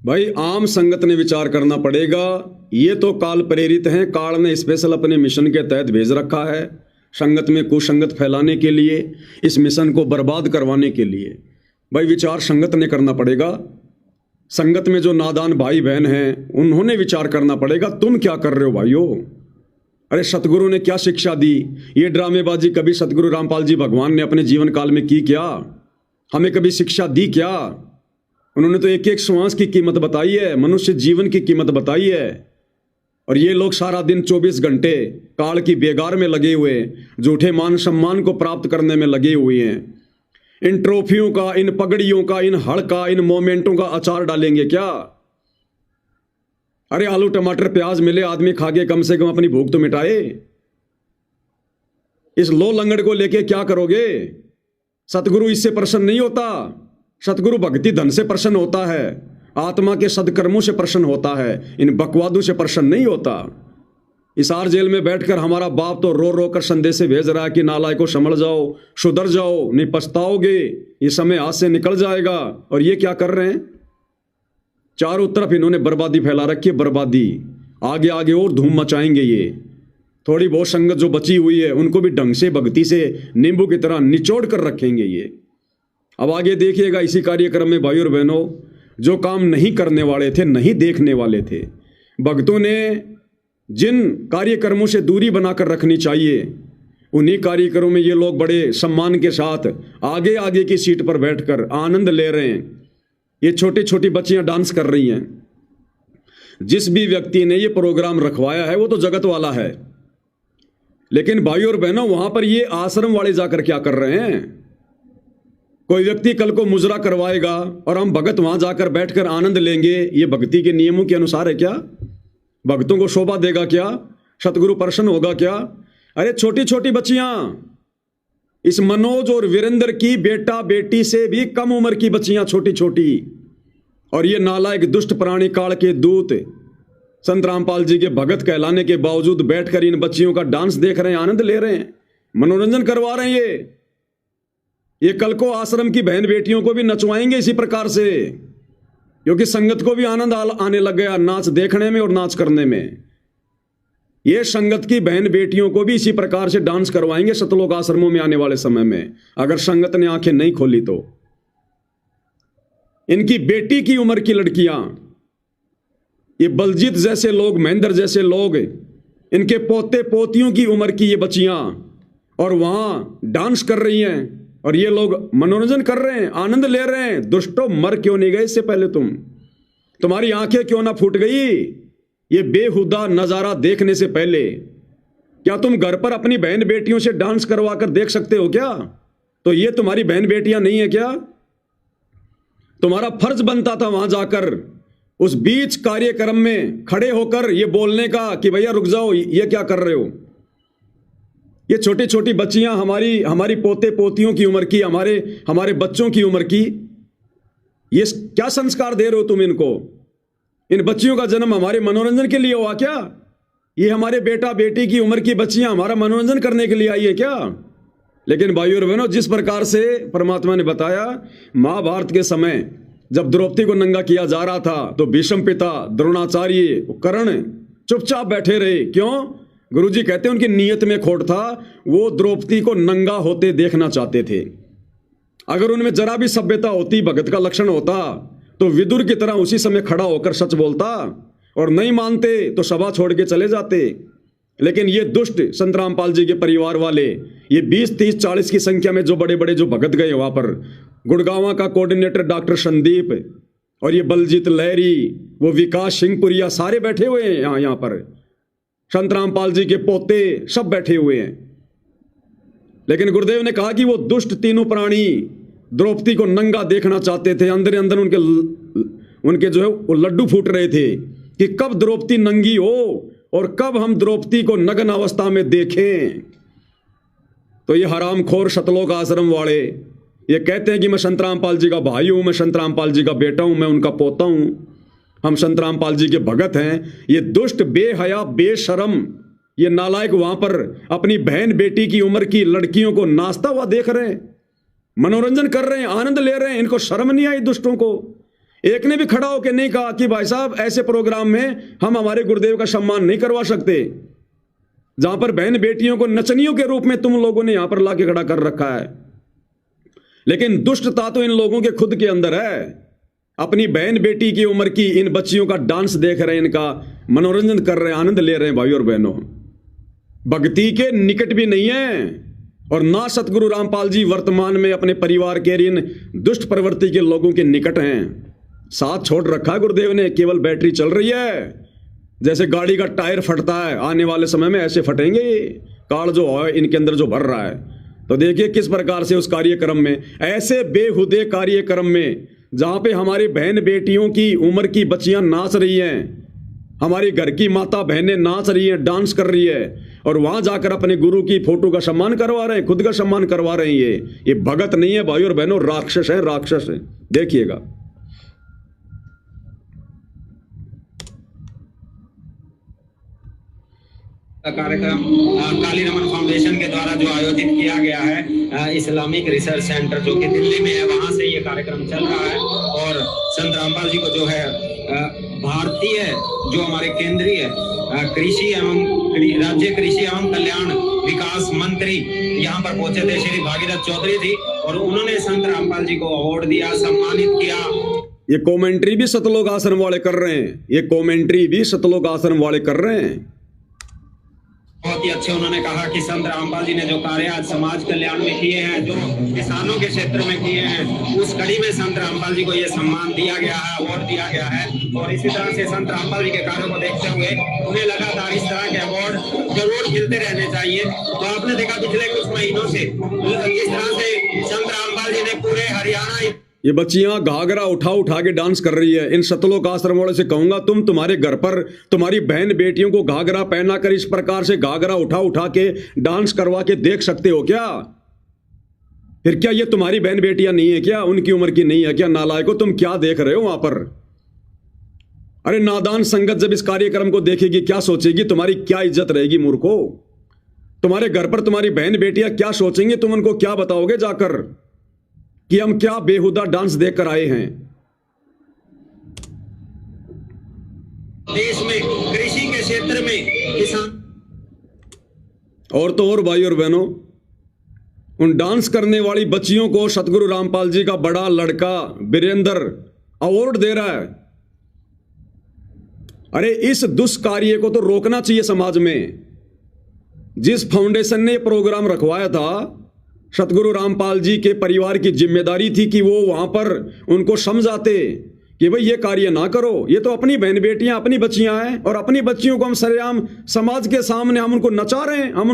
भाई आम संगत ने विचार करना पड़ेगा। ये तो काल प्रेरित हैं, काल ने स्पेशल अपने मिशन के तहत भेज रखा है संगत में कुसंगत फैलाने के लिए, इस मिशन को बर्बाद करवाने के लिए। भाई विचार संगत ने करना पड़ेगा। संगत में जो नादान भाई बहन हैं उन्होंने विचार करना पड़ेगा, तुम क्या कर रहे हो भाइयों। अरे सतगुरु ने क्या शिक्षा दी? ये ड्रामेबाजी कभी सतगुरु रामपाल जी भगवान ने अपने जीवन काल में की क्या? हमें कभी शिक्षा दी क्या? उन्होंने तो एक एक श्वास की कीमत बताई है, मनुष्य जीवन की कीमत बताई है। और ये लोग सारा दिन 24 घंटे काल की बेगार में लगे हुए, झूठे मान सम्मान को प्राप्त करने में लगे हुए हैं। इन ट्रॉफियों का, इन पगड़ियों का, इन हड़ का, इन मोमेंटों का अचार डालेंगे क्या? अरे आलू टमाटर प्याज मिले, आदमी खा के कम से कम अपनी भूख तो मिटाए। इस लो लंगड़ को लेके क्या करोगे? सतगुरु इससे प्रसन्न नहीं होता। सतगुरु भक्ति धन से प्रसन्न होता है, आत्मा के सदकर्मों से प्रसन्न होता है, इन बकवादों से प्रसन्न नहीं होता। इसार जेल में बैठकर हमारा बाप तो रो रो कर संदेशे भेज रहा है कि नालायक को संभल जाओ, सुधर जाओ, नहीं पछताओगे, ये समय हाथ से निकल जाएगा। और ये क्या कर रहे हैं? चारों तरफ इन्होंने बर्बादी फैला रखी है, बर्बादी। आगे आगे और धूम मचाएंगे ये। थोड़ी बहुत संगत जो बची हुई है उनको भी ढंग से भक्ति से नींबू की तरह निचोड़ कर रखेंगे ये। अब आगे देखिएगा इसी कार्यक्रम में भाई और बहनों, जो काम नहीं करने वाले थे, नहीं देखने वाले थे, भक्तों ने जिन कार्यक्रमों से दूरी बनाकर रखनी चाहिए, उन्हीं कार्यक्रमों में ये लोग बड़े सम्मान के साथ आगे आगे की सीट पर बैठकर आनंद ले रहे हैं। ये छोटी छोटी बच्चियां डांस कर रही हैं। जिस भी व्यक्ति ने ये प्रोग्राम रखवाया है वो तो जगत वाला है, लेकिन भाई और बहनों वहां पर ये आश्रम वाले जाकर क्या कर रहे हैं? कोई व्यक्ति कल को मुजरा करवाएगा और हम भगत वहां जाकर बैठकर आनंद लेंगे, ये भक्ति के नियमों के अनुसार है क्या? भक्तों को शोभा देगा क्या? सतगुरु प्रसन्न होगा क्या? अरे छोटी छोटी बच्चियां, इस मनोज और वीरेंद्र की बेटा बेटी से भी कम उम्र की बच्चियां, छोटी छोटी, और ये नालायक दुष्ट प्राणी काल के दूत संत रामपाल जी के भगत कहलाने के बावजूद बैठकर इन बच्चियों का डांस देख रहे हैं, आनंद ले रहे हैं, मनोरंजन करवा रहे हैं। ये कल को आश्रम की बहन बेटियों को भी नचवाएंगे इसी प्रकार से, क्योंकि संगत को भी आनंद आने लग गया नाच देखने में और नाच करने में। ये संगत की बहन बेटियों को भी इसी प्रकार से डांस करवाएंगे सतलोक आश्रमों में आने वाले समय में, अगर संगत ने आंखें नहीं खोली तो। इनकी बेटी की उम्र की लड़कियां, ये बलजीत जैसे लोग, महेंद्र जैसे लोग, इनके पोते पोतियों की उम्र की ये बच्चियां, और वहां डांस कर रही हैं, और ये लोग मनोरंजन कर रहे हैं, आनंद ले रहे हैं। दुष्टों, मर क्यों नहीं गए इससे पहले? तुम्हारी आंखें क्यों ना फूट गई ये बेहुदा नजारा देखने से पहले? क्या तुम घर पर अपनी बहन बेटियों से डांस करवा कर देख सकते हो क्या? तो ये तुम्हारी बहन बेटियां नहीं है क्या? तुम्हारा फर्ज बनता था वहां जाकर उस बीच कार्यक्रम में खड़े होकर ये बोलने का कि भैया रुक जाओ, ये क्या कर रहे हो? ये छोटी छोटी बच्चियां, हमारी पोते पोतियों की उम्र की, हमारे बच्चों की उम्र की, ये क्या संस्कार दे रहे हो तुम इनको? इन बच्चियों का जन्म हमारे मनोरंजन के लिए हुआ क्या? ये हमारे बेटा बेटी की उम्र की बच्चियां हमारा मनोरंजन करने के लिए आई है क्या? लेकिन भाइयों और बहनों, जिस प्रकार से परमात्मा ने बताया, महाभारत के समय जब द्रौपदी को नंगा किया जा रहा था तो भीष्म पिता, द्रोणाचार्य, कर्ण चुपचाप बैठे रहे। क्यों? गुरुजी कहते हैं उनकी नीयत में खोट था, वो द्रौपदी को नंगा होते देखना चाहते थे। अगर उनमें जरा भी सभ्यता होती, भगत का लक्षण होता, तो विदुर की तरह उसी समय खड़ा होकर सच बोलता, और नहीं मानते तो सभा छोड़ के चले जाते। लेकिन ये दुष्ट संत रामपाल जी के परिवार वाले, ये 20, 30, 40 की संख्या में जो बड़े बड़े जो भगत गए वहां पर, गुड़गांव का कोऑर्डिनेटर डॉक्टर संदीप, और ये बलजीत लहरी, वो विकास सिंहपुरिया, सारे बैठे हुए हैं यहाँ पर। संत रामपाल जी के पोते सब बैठे हुए हैं। लेकिन गुरुदेव ने कहा कि वो दुष्ट तीनों प्राणी द्रौपदी को नंगा देखना चाहते थे। अंदर अंदर उनके जो है वो लड्डू फूट रहे थे कि कब द्रौपदी नंगी हो और कब हम द्रौपदी को नग्न अवस्था में देखें। तो ये हरामखोर सतलोक आश्रम वाले ये कहते हैं कि मैं संत रामपाल जी का भाई हूं, मैं संत रामपाल जी का बेटा हूं, मैं उनका पोता हूं, हम संत रामपाल जी के भगत हैं। ये दुष्ट, बेहया, बेशरम, ये नालायक वहां पर अपनी बहन बेटी की उम्र की लड़कियों को नाचता हुआ देख रहे हैं, मनोरंजन कर रहे हैं, आनंद ले रहे हैं। इनको शर्म नहीं आई दुष्टों को? एक ने भी खड़ा होकर नहीं कहा कि भाई साहब ऐसे प्रोग्राम में हम हमारे गुरुदेव का सम्मान नहीं करवा सकते, जहां पर बहन बेटियों को नचनियों के रूप में तुम लोगों ने यहां पर लाके खड़ा कर रखा है। लेकिन दुष्टता तो इन लोगों के खुद के अंदर है। अपनी बहन बेटी की उम्र की इन बच्चियों का डांस देख रहे हैं, इनका मनोरंजन कर रहे हैं, आनंद ले रहे हैं। भाई और बहनों, भक्ति के निकट भी नहीं है और ना सतगुरु रामपाल जी वर्तमान में अपने परिवार के इन दुष्ट प्रवृत्ति के लोगों के निकट हैं। साथ छोड़ रखा है गुरुदेव ने, केवल बैटरी चल रही है। जैसे गाड़ी का टायर फटता है, आने वाले समय में ऐसे फटेंगे काल जो है इनके अंदर जो भर रहा है। तो देखिए किस प्रकार से उस कार्यक्रम में, ऐसे बेहुदे कार्यक्रम में जहां पे हमारी बहन बेटियों की उम्र की बच्चियां नाच रही हैं, हमारी घर की माता बहनें नाच रही हैं, डांस कर रही है, और वहां जाकर अपने गुरु की फोटो का सम्मान करवा रहे हैं, खुद का सम्मान करवा रहे हैं। ये भगत नहीं है भाई और बहनों, राक्षस है, राक्षस है। देखिएगा कार्यक्रम काली रमन फाउंडेशन के द्वारा जो आयोजित किया गया है इस्लामिक रिसर्च सेंटर जो कि दिल्ली में है, वहां से ये कार्यक्रम चल रहा है। और संत रामपाल जी को जो है भारतीय जो हमारे केंद्रीय कृषि एवं राज्य कृषि एवं कल्याण विकास मंत्री यहाँ पर पहुंचे थे, श्री भागीरथ चौधरी जी, और उन्होंने संत रामपाल जी को अवार्ड दिया, सम्मानित किया। ये कमेंट्री भी सतलोक आश्रम वाले कर रहे हैं, ये कमेंट्री भी सतलोक आश्रम वाले कर रहे हैं। बहुत ही अच्छे उन्होंने कहा कि संत रामपाल जी ने जो कार्य आज समाज कल्याण में किए हैं, जो किसानों के क्षेत्र में किए हैं, उस कड़ी में संत रामपाल जी को ये सम्मान दिया गया है, अवार्ड दिया गया है। और इसी तरह से संत रामपाल जी के कार्यों को देखते हुए उन्हें लगातार इस तरह के अवार्ड जरूर मिलते रहने चाहिए। तो आपने देखा पिछले कुछ महीनों से इस तरह से संत रामपाल जी ने पूरे हरियाणा, ये बच्चियां घाघरा उठा के डांस कर रही है। इन सतलोक आश्रम वालों से कहूंगा, तुम तुम्हारे घर पर तुम्हारी बहन बेटियों को घाघरा पहना कर इस प्रकार से घाघरा उठा के डांस करवा के देख सकते हो क्या? फिर क्या ये तुम्हारी बहन बेटियां नहीं है क्या? उनकी उम्र की नहीं है क्या? नालायको, तुम क्या देख रहे हो वहां पर? अरे नादान संगत जब इस कार्यक्रम को देखेगी क्या सोचेगी? तुम्हारी क्या इज्जत रहेगी मूर्खो? तुम्हारे घर पर तुम्हारी बहन बेटियां क्या सोचेंगे? तुम उनको क्या बताओगे जाकर कि हम क्या बेहुदा डांस देखकर आए हैं? देश में कृषि के क्षेत्र में किसान और तो और भाई और बहनों, उन डांस करने वाली बच्चियों को सतगुरु रामपाल जी का बड़ा लड़का वीरेंद्र अवार्ड दे रहा है। अरे इस दुष्कार्य को तो रोकना चाहिए समाज में। जिस फाउंडेशन ने प्रोग्राम रखवाया था, सतगुरु रामपाल जी के परिवार की जिम्मेदारी थी कि वो वहां पर उनको समझाते कि भाई ये कार्य ना करो, ये तो अपनी बहन बेटियां अपनी बच्चियां हैं, और अपनी बच्चियों को हम सरेआम समाज के सामने हम उनको नचा रहे हैं, हम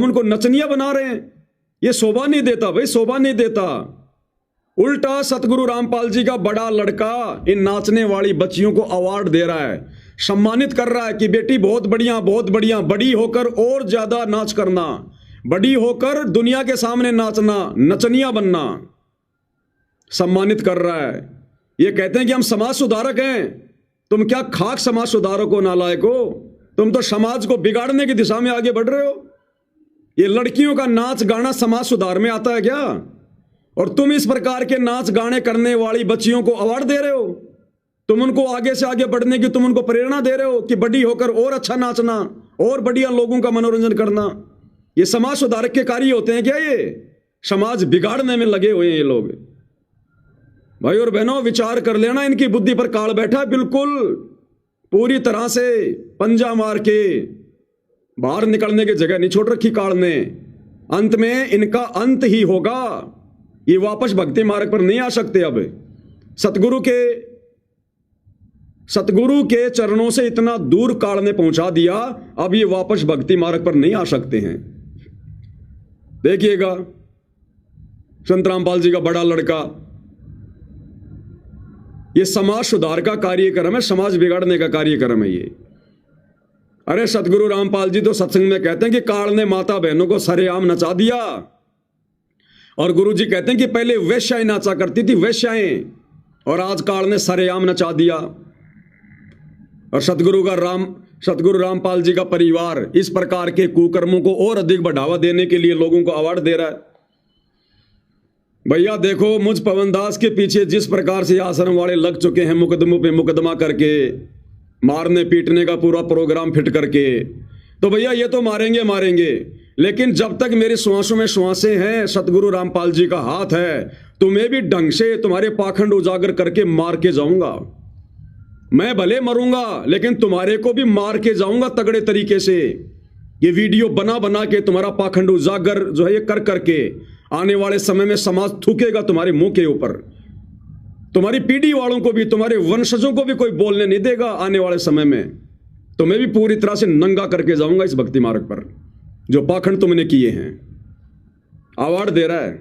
उनको नचनिया बना रहे हैं। ये शोभा नहीं देता भाई, शोभा नहीं देता। उल्टा सतगुरु रामपाल जी का बड़ा लड़का इन नाचने वाली बच्चियों को अवार्ड दे रहा है, सम्मानित कर रहा है कि बेटी बहुत बढ़िया, बहुत बढ़िया, बड़ी होकर और ज्यादा नाच करना, बड़ी होकर दुनिया के सामने नाचना, नचनिया बनना, सम्मानित कर रहा है। ये कहते हैं कि हम समाज सुधारक हैं। तुम क्या खाक समाज सुधारक हो, नालायक हो? तुम तो समाज को बिगाड़ने की दिशा में आगे बढ़ रहे हो। ये लड़कियों का नाच गाना समाज सुधार में आता है क्या? और तुम इस प्रकार के नाच गाने करने वाली बच्चियों को अवार्ड दे रहे हो। तुम उनको आगे से आगे बढ़ने की तुम उनको प्रेरणा दे रहे हो कि बड़ी होकर और अच्छा नाचना और बढ़िया लोगों का मनोरंजन करना। ये समाज सुधारक के कार्य होते हैं क्या? ये समाज बिगाड़ने में लगे हुए हैं ये लोग। भाई और बहनों, विचार कर लेना, इनकी बुद्धि पर काल बैठा बिल्कुल पूरी तरह से पंजा मार के बाहर निकलने की जगह नहीं छोड़ रखी काल ने। अंत में इनका अंत ही होगा। ये वापस भक्ति मार्ग पर नहीं आ सकते। अब सतगुरु के चरणों से इतना दूर काल ने पहुंचा दिया, अब ये वापस भक्ति मार्ग पर नहीं आ सकते हैं। देखिएगा संत रामपाल जी का बड़ा लड़का, ये समाज सुधार का कार्यक्रम है, समाज बिगाड़ने का कार्यक्रम है ये। अरे सतगुरु रामपाल जी तो सत्संग में कहते हैं कि काल ने माता बहनों को सरेआम नचा दिया, और गुरु जी कहते हैं कि पहले वेश्याएं नाचा करती थी, वेश्याएं, और आज काल ने सरेआम नचा दिया। और सतगुरु रामपाल जी का परिवार इस प्रकार के कुकर्मों को और अधिक बढ़ावा देने के लिए लोगों को अवार्ड दे रहा है। भैया देखो, मुझ पवनदास के पीछे जिस प्रकार से आश्रम वाले लग चुके हैं, मुकदमों पे मुकदमा करके, मारने पीटने का पूरा प्रोग्राम फिट करके, तो भैया ये तो मारेंगे मारेंगे, लेकिन जब तक मेरे श्वासों में श्वासें हैं, सतगुरु रामपाल जी का हाथ है, तुम्हें भी ढंग से तुम्हारे पाखंड उजागर करके मार के जाऊंगा। मैं भले मरूंगा, लेकिन तुम्हारे को भी मार के जाऊंगा तगड़े तरीके से। ये वीडियो बना बना के तुम्हारा पाखंड उजागर जो है ये कर करके आने वाले समय में समाज थूकेगा तुम्हारे मुंह के ऊपर। तुम्हारी पीढ़ी वालों को भी, तुम्हारे वंशजों को भी कोई बोलने नहीं देगा आने वाले समय में। तुम्हें भी पूरी तरह से नंगा करके जाऊंगा इस भक्ति मार्ग पर, जो पाखंड तुमने किए हैं। अवार्ड दे रहा है,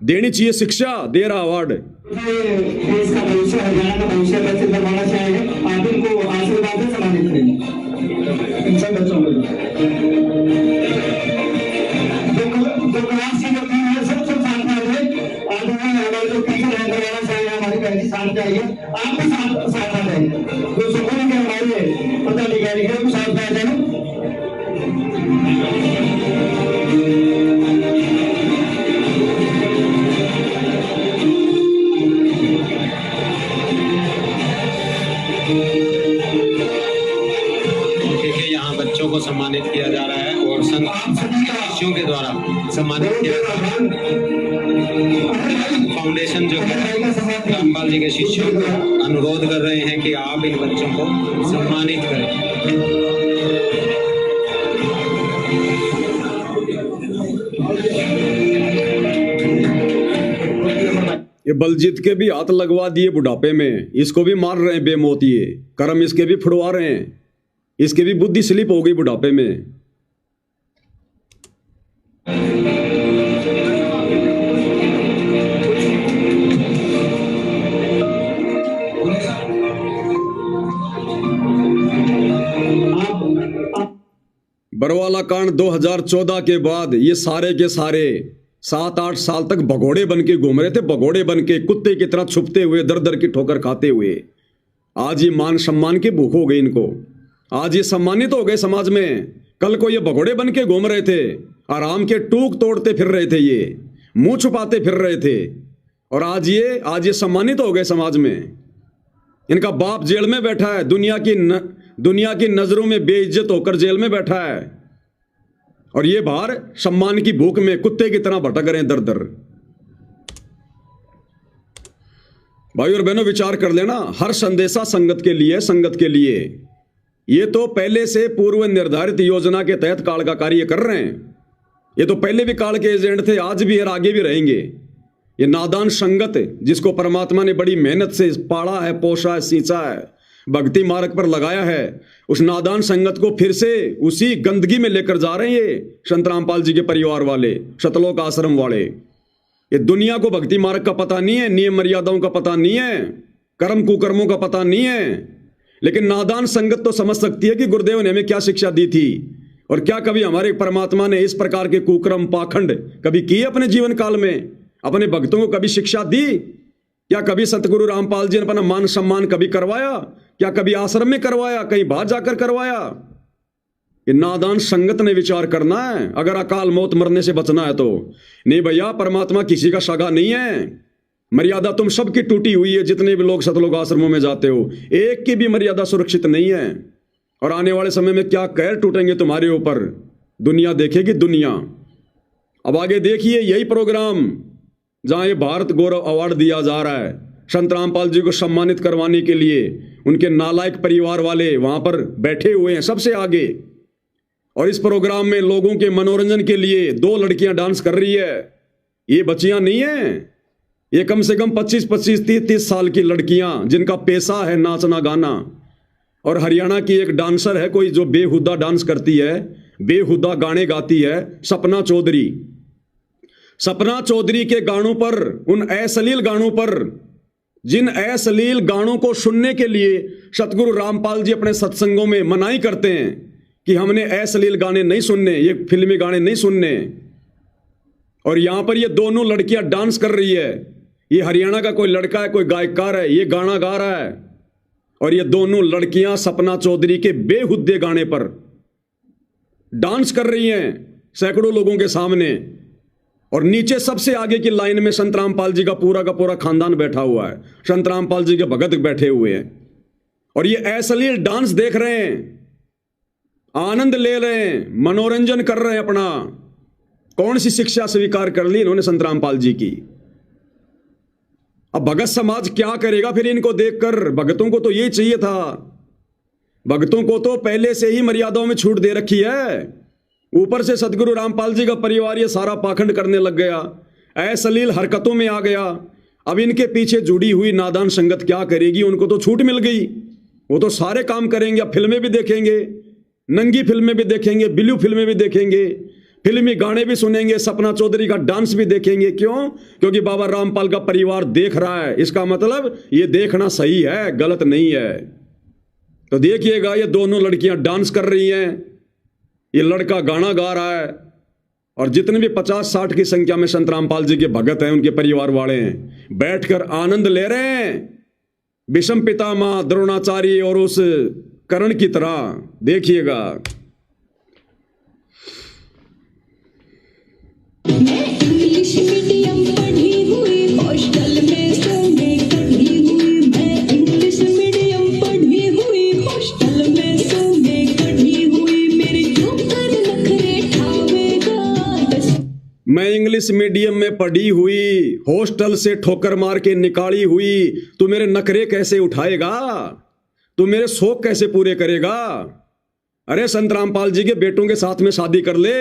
देनी चाहिए शिक्षा, दे रहा अवार्ड। देश का भविष्य, हरियाणा का भविष्य कैसे करवाना चाहेंगे, आप इनको आशीर्वाद से सम्मानित करेंगे इन सब बच्चों को। जो क्लास की जो टीम है सब साथ में है, और हमारे जो टीचर है करवाना चाहिए, हमारी बहनी साथ चाहिए, आप भी साथ आ जाइए। जो सुकून के हमारे पदाधिकारी है वो साथ में आ जाए। बच्चों को सम्मानित किया जा रहा है और संघ शिष्यों के द्वारा सम्मानित किया जा रहा है। फाउंडेशन जो है रामपाल जी के शिष्यों को अनुरोध कर रहे हैं कि आप इन बच्चों को सम्मानित करें। ये बलजीत के भी हाथ लगवा दिए बुढ़ापे में, इसको भी मार रहे हैं बेमौतिए, कर्म इसके भी फुड़वा रहे हैं, इसकी भी बुद्धि स्लिप हो गई बुढ़ापे में। बरवाला कांड 2014 के बाद ये सारे के सारे 7-8 साल तक भगोड़े बन के घूम रहे थे, भगोड़े बन के कुत्ते की तरह छुपते हुए, दर दर की ठोकर खाते हुए। आज ये मान सम्मान की भूख हो गई इनको, आज ये सम्मानित हो गए समाज में। कल को ये भगोड़े बन के घूम रहे थे, आराम के टूक तोड़ते फिर रहे थे, ये मुंह छुपाते फिर रहे थे, और आज ये सम्मानित हो गए समाज में। इनका बाप जेल में बैठा है, दुनिया की नजरों में बेइज्जत होकर जेल में बैठा है, और ये बाहर सम्मान की भूख में कुत्ते की तरह भटक रहे हैं दर दर। भाई और बहनों, विचार कर लेना, हर संदेशा संगत के लिए, संगत के लिए। ये तो पहले से पूर्व निर्धारित योजना के तहत काल का कार्य कर रहे हैं। ये तो पहले भी काल के एजेंट थे, आज भी और आगे भी रहेंगे। ये नादान संगत जिसको परमात्मा ने बड़ी मेहनत से पाला है, पोषा है, सींचा है, भक्ति मार्ग पर लगाया है, उस नादान संगत को फिर से उसी गंदगी में लेकर जा रहे हैं ये संत रामपाल जी के परिवार वाले, शतलोक आश्रम वाले। ये दुनिया को भक्ति मार्ग का पता नहीं है, नियम मर्यादाओं का पता नहीं है, कर्म कुकर्मों का पता नहीं है, लेकिन नादान संगत तो समझ सकती है कि गुरुदेव ने हमें क्या शिक्षा दी थी, और क्या कभी हमारे परमात्मा ने इस प्रकार के कुकर्म पाखंड कभी किए अपने जीवन काल में, अपने भक्तों को कभी शिक्षा दी? क्या कभी सतगुरु रामपाल जी ने अपना मान सम्मान कभी करवाया? क्या कभी आश्रम में करवाया, कहीं बाहर जाकर करवाया? ये नादान संगत ने विचार करना है, अगर अकाल मौत मरने से बचना है तो। नहीं भैया, परमात्मा किसी का सगा नहीं है। मर्यादा तुम सबकी टूटी हुई है, जितने भी लोग सतलोक आश्रमों में जाते हो, एक की भी मर्यादा सुरक्षित नहीं है। और आने वाले समय में क्या कहर टूटेंगे तुम्हारे ऊपर, दुनिया देखेगी दुनिया। अब आगे देखिए यही प्रोग्राम जहां ये भारत गौरव अवार्ड दिया जा रहा है संत रामपाल जी को सम्मानित करवाने के लिए, उनके नालायक परिवार वाले वहां पर बैठे हुए हैं सबसे आगे। और इस प्रोग्राम में लोगों के मनोरंजन के लिए 2 लड़कियां डांस कर रही है। ये बच्चियां नहीं है, ये कम से कम 25-25, 30-30 साल की लड़कियां जिनका पेशा है नाचना गाना। और हरियाणा की एक डांसर है कोई जो बेहुदा डांस करती है, बेहुदा गाने गाती है, सपना चौधरी। सपना चौधरी के गानों पर, उन अश्लील गानों पर, जिन अश्लील गानों को सुनने के लिए सतगुरु रामपाल जी अपने सत्संगों में मनाही करते हैं कि हमने अश्लील गाने नहीं सुनने, ये फिल्मी गाने नहीं सुनने। और यहां पर ये दोनों लड़कियां डांस कर रही है। ये हरियाणा का कोई लड़का है, कोई गायकार है, ये गाना गा रहा है, और ये दोनों लड़कियां सपना चौधरी के बेहुद्दे गाने पर डांस कर रही हैं सैकड़ों लोगों के सामने। और नीचे सबसे आगे की लाइन में संत रामपाल जी का पूरा खानदान बैठा हुआ है। संत रामपाल जी के भगत बैठे हुए हैं और ये असलील डांस देख रहे हैं, आनंद ले रहे हैं, मनोरंजन कर रहे हैं अपना। कौन सी शिक्षा स्वीकार कर ली इन्होंने संत रामपाल जी की? अब भगत समाज क्या करेगा फिर इनको देखकर? भगतों को तो ये चाहिए था, भगतों को तो पहले से ही मर्यादाओं में छूट दे रखी है। ऊपर से सदगुरु रामपाल जी का परिवार ये सारा पाखंड करने लग गया, असलील हरकतों में आ गया। अब इनके पीछे जुड़ी हुई नादान संगत क्या करेगी? उनको तो छूट मिल गई, वो तो सारे काम करेंगे। अब फिल्में भी देखेंगे, नंगी फिल्में भी देखेंगे, ब्लू फिल्में भी देखेंगे, फिल्मी गाने भी सुनेंगे, सपना चौधरी का डांस भी देखेंगे। क्यों? क्योंकि बाबा रामपाल का परिवार देख रहा है। इसका मतलब ये देखना सही है, गलत नहीं है। तो देखिएगा, ये दोनों लड़कियां डांस कर रही हैं, ये लड़का गाना गा रहा है, और जितने भी 50-60 की संख्या में संत रामपाल जी के भगत हैं, उनके परिवार वाले हैं, बैठकर आनंद ले रहे हैं, भीष्म पितामह, द्रोणाचार्य और उस कर्ण की तरह। देखिएगा, मैं इंग्लिश मीडियम पढ़ी हुई, हॉस्टल में सोने कढ़ी हुई। मैं इंग्लिश मीडियम पढ़ी हुई, हॉस्टल में सोने कढ़ी हुई। मेरे जोकर नखरे ठावेगा। मैं इंग्लिश मीडियम में पढ़ी हुई, हॉस्टल से ठोकर मार के निकाली हुई। तू मेरे नखरे कैसे उठाएगा? तू मेरे शौक कैसे पूरे करेगा? अरे संत रामपाल जी के बेटों के साथ में शादी कर ले,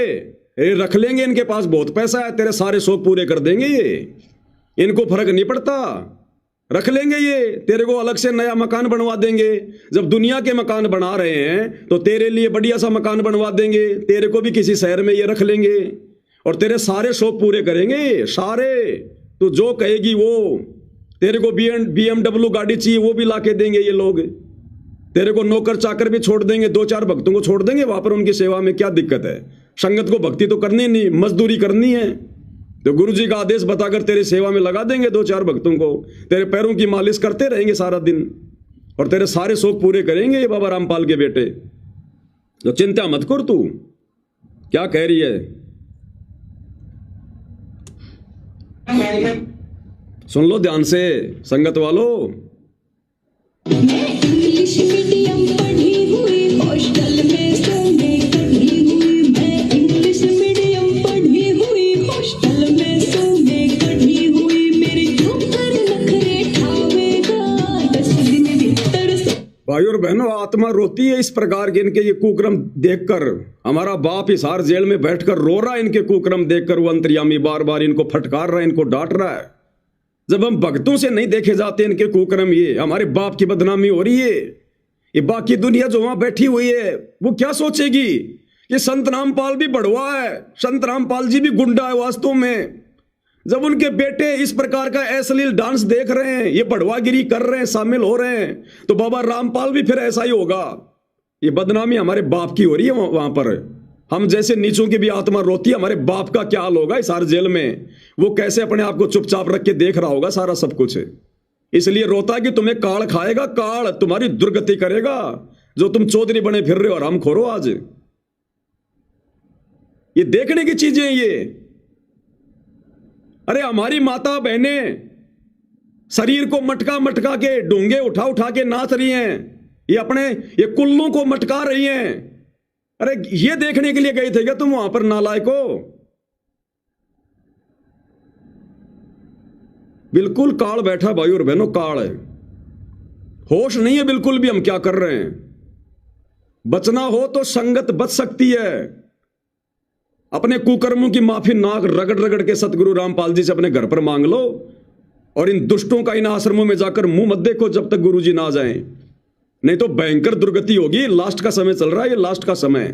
रख लेंगे, इनके पास बहुत पैसा है, तेरे सारे शौक पूरे कर देंगे ये। इनको फर्क नहीं पड़ता, रख लेंगे ये, तेरे को अलग से नया मकान बनवा देंगे। जब दुनिया के मकान बना रहे हैं तो तेरे लिए बढ़िया सा मकान बनवा देंगे, तेरे को भी किसी शहर में ये रख लेंगे और तेरे सारे शौक पूरे करेंगे, सारे। तो जो कहेगी वो, तेरे को BMW गाड़ी चाहिए वो भी ला के देंगे ये लोग। तेरे को नौकर चाकर भी छोड़ देंगे, 2-4 भक्तों को छोड़ देंगे वहां पर उनकी सेवा में। क्या दिक्कत है? संगत को भक्ति तो करनी नहीं, मजदूरी करनी है। तो गुरु जी का आदेश बताकर तेरी सेवा में लगा देंगे 2-4 भक्तों को, तेरे पैरों की मालिश करते रहेंगे सारा दिन और तेरे सारे शौक पूरे करेंगे ये बाबा रामपाल के बेटे। तो चिंता मत कर। तू क्या कह रही है? सुन लो ध्यान से संगत वालों। मैं इंग्लिश मीडियम पढ़ी हुई, हॉस्टल में सोने कढ़ी हुई। मैं इंग्लिश मीडियम पढ़ी हुई, हॉस्टल में सोने कढ़ी हुई। मेरे जोकर नखरे ठावेगा 10 दिन भीतर से। भाई और बहनों, आत्मा रोती है इस प्रकार के इनके ये कुक्रम देखकर। हमारा बाप हिसार जेल में बैठकर रो रहा है इनके कुक्रम देखकर। वो अंतर्यामी बार बार इनको फटकार रहा है, इनको डांट रहा है। जब हम भक्तों से नहीं देखे जाते इनके कुक्रम, ये हमारे बाप की बदनामी हो रही है। ये बाकी दुनिया जो वहां बैठी हुई है वो क्या सोचेगी कि संत रामपाल भी बड़वा है, संत रामपाल जी भी गुंडा है वास्तव में। जब उनके बेटे इस प्रकार का अश्लील डांस देख रहे हैं, ये बड़वागिरी कर रहे हैं, शामिल हो रहे हैं, तो बाबा रामपाल भी फिर ऐसा ही होगा। ये बदनामी हमारे बाप की हो रही है वहां पर। हम जैसे नीचों की भी आत्मा रोती है, हमारे बाप का क्या हाल होगा इस हर जेल में? वो कैसे अपने आप को चुपचाप रख के देख रहा होगा सारा सब कुछ। इसलिए रोता है कि तुम्हें काल खाएगा, काल तुम्हारी दुर्गति करेगा, जो तुम चौधरी बने फिर रहे हो और हम खोरो। आज ये देखने की चीजें ये। अरे हमारी माता बहने शरीर को मटका मटका के, डोंगे उठा उठा के नाच रही हैं, ये अपने ये कुल्लों को मटका रही हैं। अरे ये देखने के लिए गए थे क्या तुम वहां पर नालायको? बिल्कुल काल बैठा भाई और बहनों, काल है। होश नहीं है बिल्कुल भी हम क्या कर रहे हैं। बचना हो तो संगत बच सकती है। अपने कुकर्मों की माफी नाक रगड़ रगड़ के सतगुरु रामपाल जी से अपने घर पर मांग लो और इन दुष्टों का इन आश्रमों में जाकर मुंह मत देखो जब तक गुरु जी ना जाएं, नहीं तो भयंकर दुर्गति होगी। लास्ट का समय चल रहा है, ये लास्ट का समय।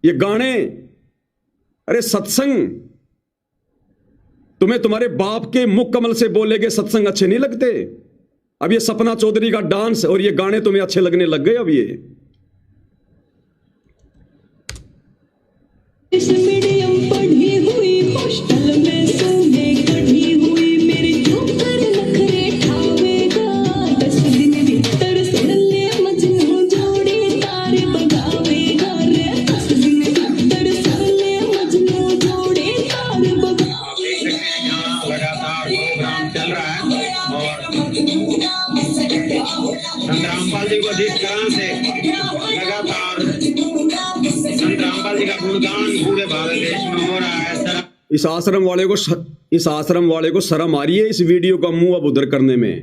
ये गाने, अरे सत्संग, तुम्हें तुम्हारे बाप के मुख कमल से बोले गए सत्संग अच्छे नहीं लगते? अब ये सपना चौधरी का डांस और ये गाने तुम्हें अच्छे लगने लग गए अब ये। इंग्लिश मीडियम पढ़ी हुई, हॉस्टल में सोने कढ़ी हुई। मेरे जोकर नखरे ठावेगा 10 दिन भीतर। सुन ले मजनू जोड़े तार बगावेगा रे 10 दिन भीतर। सुन ले मजनू जोड़े तार को जिस तरह से लगातार संत रामपाल जी का गुणगान पूरे भारत देश में हो रहा है, सर इस आश्रम वाले को शर्म आ रही है इस वीडियो का मुंह अब उधर करने में।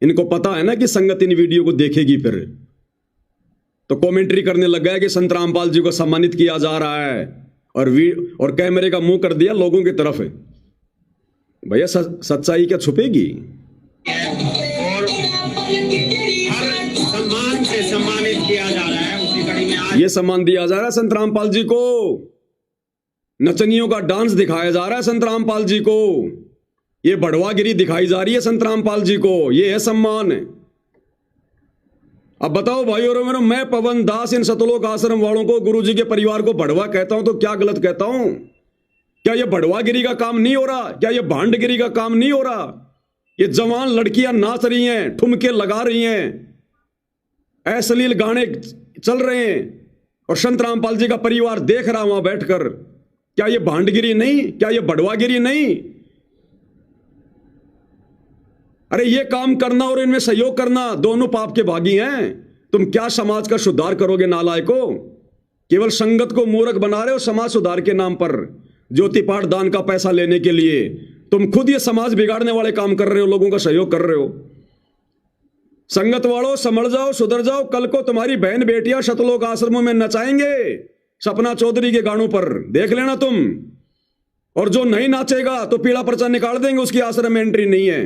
इनको पता है ना कि संगत इन वीडियो को देखेगी, फिर तो कमेंट्री करने लग गया कि संत रामपाल जी को सम्मानित किया जा रहा है और कैमरे का मुंह कर दिया लोगों की तरफ। भैया सच्चाई क्या छुपेगी? और हर सम्मान से सम्मानित किया जा रहा है। उसी कड़ी में आज ये सम्मान दिया जा रहा है संत रामपाल जी को, नचनियों का डांस दिखाया जा रहा है संत रामपाल जी को, ये बढ़वागिरी दिखाई जा रही है संत रामपाल जी को, ये है सम्मान। अब बताओ भाइयों और बहनों, मैं पवन दास इन सतलोक आश्रम वालों को, गुरु जी के परिवार को बढ़वा कहता हूं तो क्या गलत कहता हूं? क्या ये बढ़वागिरी का काम नहीं हो रहा? क्या ये भांडगिरी का काम नहीं हो रहा? ये जवान लड़कियां नाच रही हैं, ठुमके लगा रही हैं, अश्लील गाने चल रहे हैं और संत रामपाल जी का परिवार देख रहा वहां बैठकर। क्या ये भांडगिरी नहीं? क्या ये बढ़वागिरी नहीं? अरे ये काम करना और इनमें सहयोग करना दोनों पाप के भागी हैं। तुम क्या समाज का सुधार करोगे नालायको? केवल संगत को मूर्ख बना रहे हो समाज सुधार के नाम पर, ज्योति पाठ दान का पैसा लेने के लिए। तुम खुद ये समाज बिगाड़ने वाले काम कर रहे हो, लोगों का सहयोग कर रहे हो। संगत वालों, समझ जाओ, सुधर जाओ। कल को तुम्हारी बहन बेटियां सतलोक आश्रमों में नचाएंगे सपना चौधरी के गानों पर, देख लेना तुम। और जो नहीं नाचेगा तो पीला पर्चा निकाल देंगे, उसकी आश्रम में एंट्री नहीं है।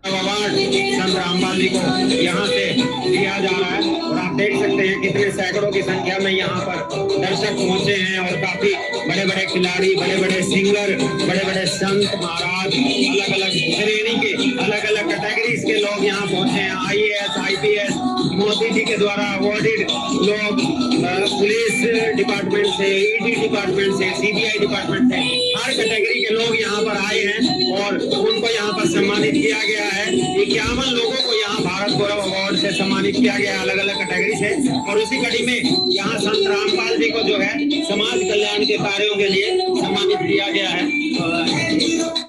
अवार्ड संत रामपाल जी को यहाँ से दिया जा रहा है और आप देख सकते हैं कितने सैकड़ों की संख्या में यहाँ पर दर्शक पहुंचे हैं और काफी बड़े बड़े खिलाड़ी, बड़े बड़े सिंगर, बड़े बड़े संत महाराज, अलग अलग श्रेणी के, अलग अलग कैटेगरीज के लोग यहाँ पहुंचे हैं। IAS, IPS, मोदी जी के द्वारा अवॉर्डेड लोग, पुलिस डिपार्टमेंट से, ED डिपार्टमेंट से, CBI डिपार्टमेंट से, हर कैटेगरी के लोग यहाँ पर आए हैं और उनको यहाँ पर सम्मानित किया गया है। 51 लोगों को यहाँ भारत गौरव अवार्ड से सम्मानित किया गया है, अलग अलग कैटेगरी से। और उसी कड़ी में यहाँ संत रामपाल जी को जो है समाज कल्याण के कार्यों के लिए सम्मानित किया गया है।